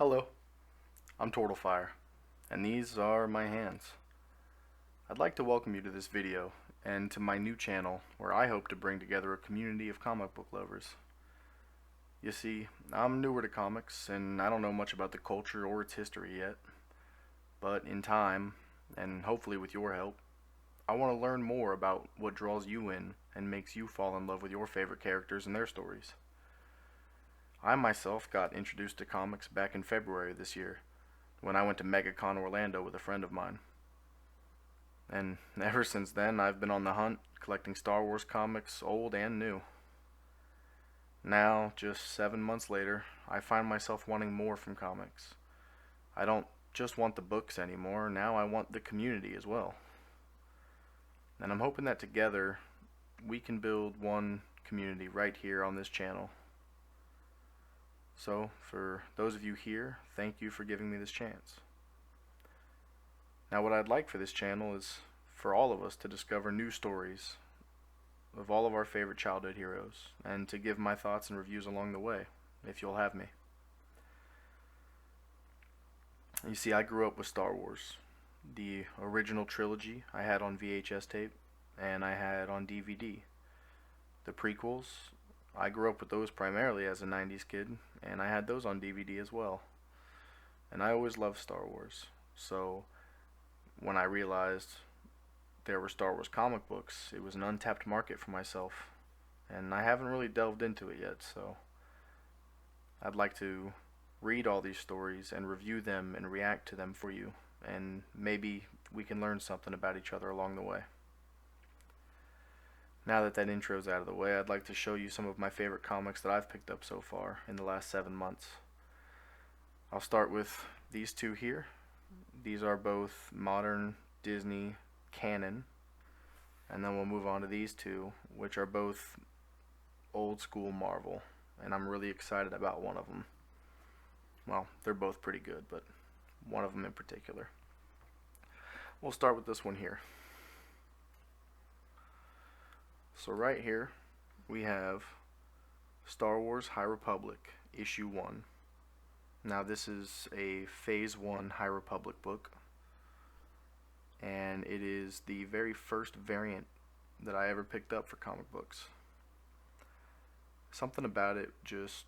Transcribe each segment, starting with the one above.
Hello, I'm TortleFire, and these are my hands. I'd like to welcome you to this video, and to my new channel, where I hope to bring together a community of comic book lovers. You see, I'm newer to comics, and I don't know much about the culture or its history yet, but in time, and hopefully with your help, I want to learn more about what draws you in and makes you fall in love with your favorite characters and their stories. I myself got introduced to comics back in February this year, when I went to MegaCon Orlando with a friend of mine. And ever since then, I've been on the hunt, collecting Star Wars comics, old and new. Now, just 7 months later, I find myself wanting more from comics. I don't just want the books anymore, now I want the community as well. And I'm hoping that together, we can build one community right here on this channel. So, for those of you here, thank you for giving me this chance. Now, what I'd like for this channel is for all of us to discover new stories of all of our favorite childhood heroes, and to give my thoughts and reviews along the way, if you'll have me. You see, I grew up with Star Wars. The original trilogy I had on VHS tape, and I had on DVD. The prequels, I grew up with those primarily as a 90s kid, and I had those on DVD as well. And I always loved Star Wars, so when I realized there were Star Wars comic books, it was an untapped market for myself, and I haven't really delved into it yet, so I'd like to read all these stories and review them and react to them for you, and maybe we can learn something about each other along the way. Now that intro's out of the way, I'd like to show you some of my favorite comics that I've picked up so far in the last 7 months. I'll start with these two here. These are both modern Disney canon, and then we'll move on to these two, which are both old school Marvel, and I'm really excited about one of them. Well, they're both pretty good, but one of them in particular. We'll start with this one here. So right here we have Star Wars High Republic issue 1. Now this is a phase 1 High Republic book, and it is the very first variant that I ever picked up for comic books. Something about it just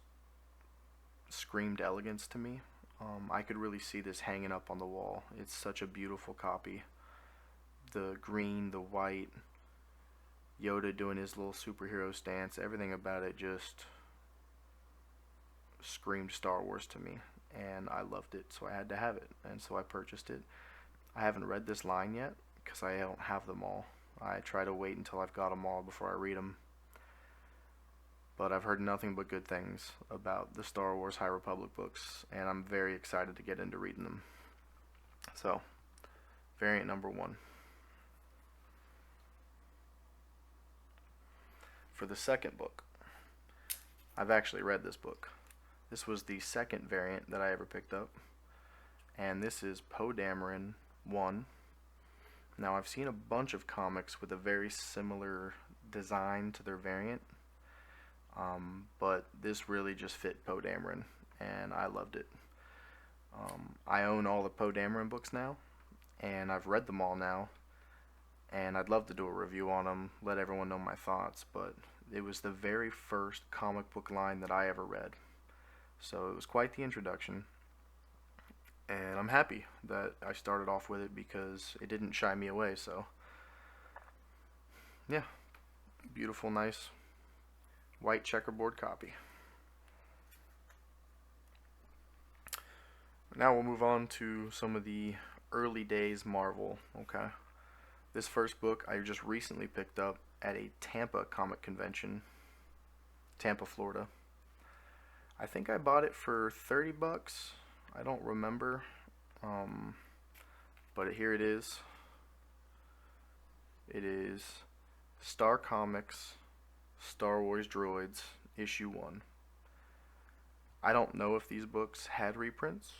screamed elegance to me. I could really see this hanging up on the wall. It's such a beautiful copy. The green, the white, Yoda doing his little superhero stance, everything about it just screamed Star Wars to me, and I loved it, so I had to have it, and so I purchased it. I haven't read this line yet because I don't have them all. I try to wait until I've got them all before I read them, but I've heard nothing but good things about the Star Wars High Republic books, and I'm very excited to get into reading them. So, variant number 1. For the second book, I've actually read this book. This was the second variant that I ever picked up, and this is Poe Dameron 1. Now, I've seen a bunch of comics with a very similar design to their variant, but this really just fit Poe Dameron, and I loved it. I own all the Poe Dameron books now, and I've read them all now, and I'd love to do a review on them, let everyone know my thoughts, but it was the very first comic book line that I ever read, so it was quite the introduction, and I'm happy that I started off with it because it didn't shy me away. So yeah, beautiful, nice white checkerboard copy. Now we'll move on to some of the early days Marvel. Okay, this first book I just recently picked up at a Tampa comic convention, Tampa, Florida. I think I bought it for $30. I don't remember, but here it is. It is Star Comics Star Wars Droids issue 1. I don't know if these books had reprints.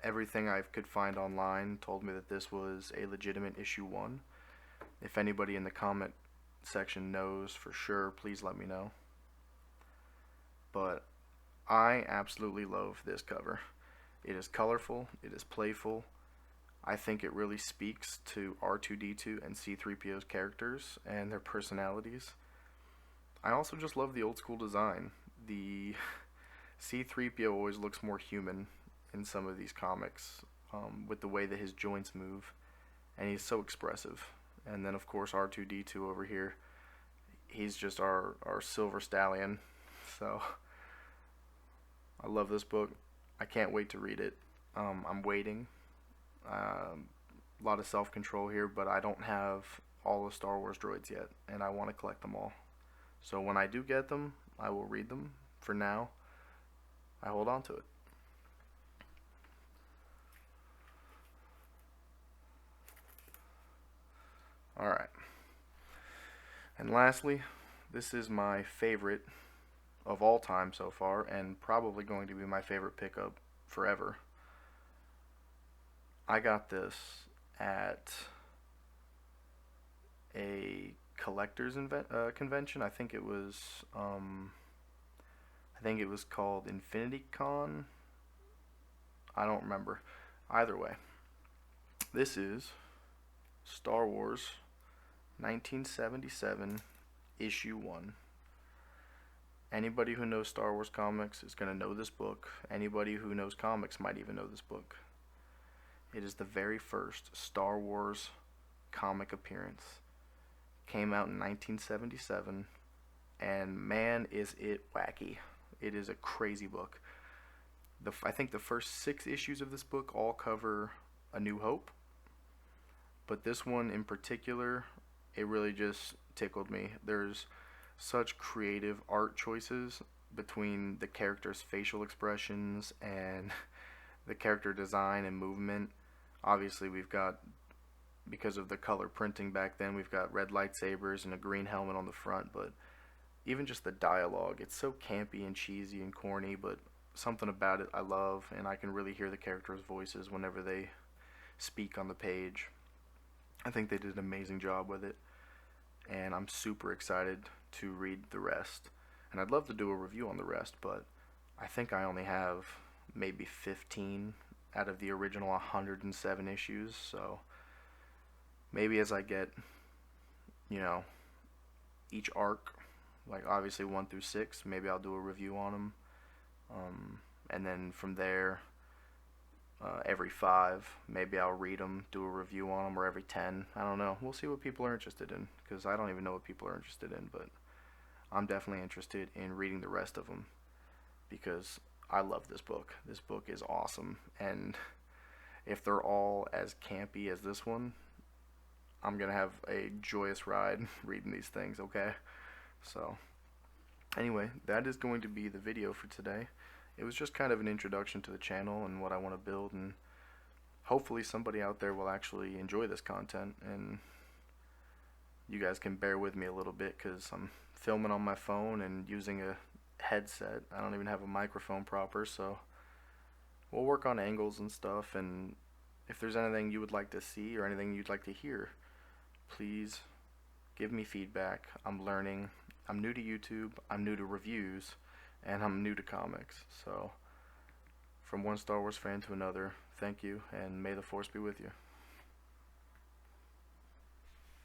Everything I could find online told me that this was a legitimate issue 1. If anybody in the comment section knows for sure, please let me know. But I absolutely love this cover. It is colorful, it is playful. I think it really speaks to R2D2 and C3PO's characters and their personalities. I also just love the old school design. The C3PO always looks more human in some of these comics, with the way that his joints move, and he's so expressive. And then, of course, R2D2 over here, he's just our silver stallion. So, I love this book. I can't wait to read it. I'm waiting. A lot of self-control here, but I don't have all the Star Wars droids yet, and I want to collect them all. So when I do get them, I will read them. For now, I hold on to it. Alright. And lastly, this is my favorite of all time so far, and probably going to be my favorite pickup forever. I got this at a collector's convention. I think it was called Infinity Con. I don't remember. Either way, this is Star Wars 1977 issue 1. Anybody who knows Star Wars comics is going to know this book. Anybody who knows comics might even know this book. It is the very first Star Wars comic appearance. Came out in 1977, and man, is it wacky. It is a crazy book. I think the first 6 issues of this book all cover A New Hope, but this one in particular, it really just tickled me. There's such creative art choices between the characters' facial expressions and the character design and movement. Obviously, we've got, because of the color printing back then, we've got red lightsabers and a green helmet on the front, but even just the dialogue, it's so campy and cheesy and corny, but something about it I love, and I can really hear the characters' voices whenever they speak on the page. I think they did an amazing job with it, and I'm super excited to read the rest. And I'd love to do a review on the rest, but I think I only have maybe 15 out of the original 107 issues, so maybe as I get, each arc, like obviously 1 through 6, maybe I'll do a review on them, and then from there, every 5, maybe I'll read them, do a review on them, or every 10, I don't know, we'll see what people are interested in, because I don't even know what people are interested in, but I'm definitely interested in reading the rest of them, because I love this book. This book is awesome, and if they're all as campy as this one, I'm going to have a joyous ride reading these things, okay? So, anyway, that is going to be the video for today. It was just kind of an introduction to the channel and what I want to build, and hopefully somebody out there will actually enjoy this content, and you guys can bear with me a little bit because I'm filming on my phone and using a headset. I don't even have a microphone proper, so we'll work on angles and stuff, and if there's anything you would like to see or anything you'd like to hear, please give me feedback. I'm learning. I'm new to YouTube, I'm new to reviews, and I'm new to comics. So, from one Star Wars fan to another, thank you, and may the Force be with you.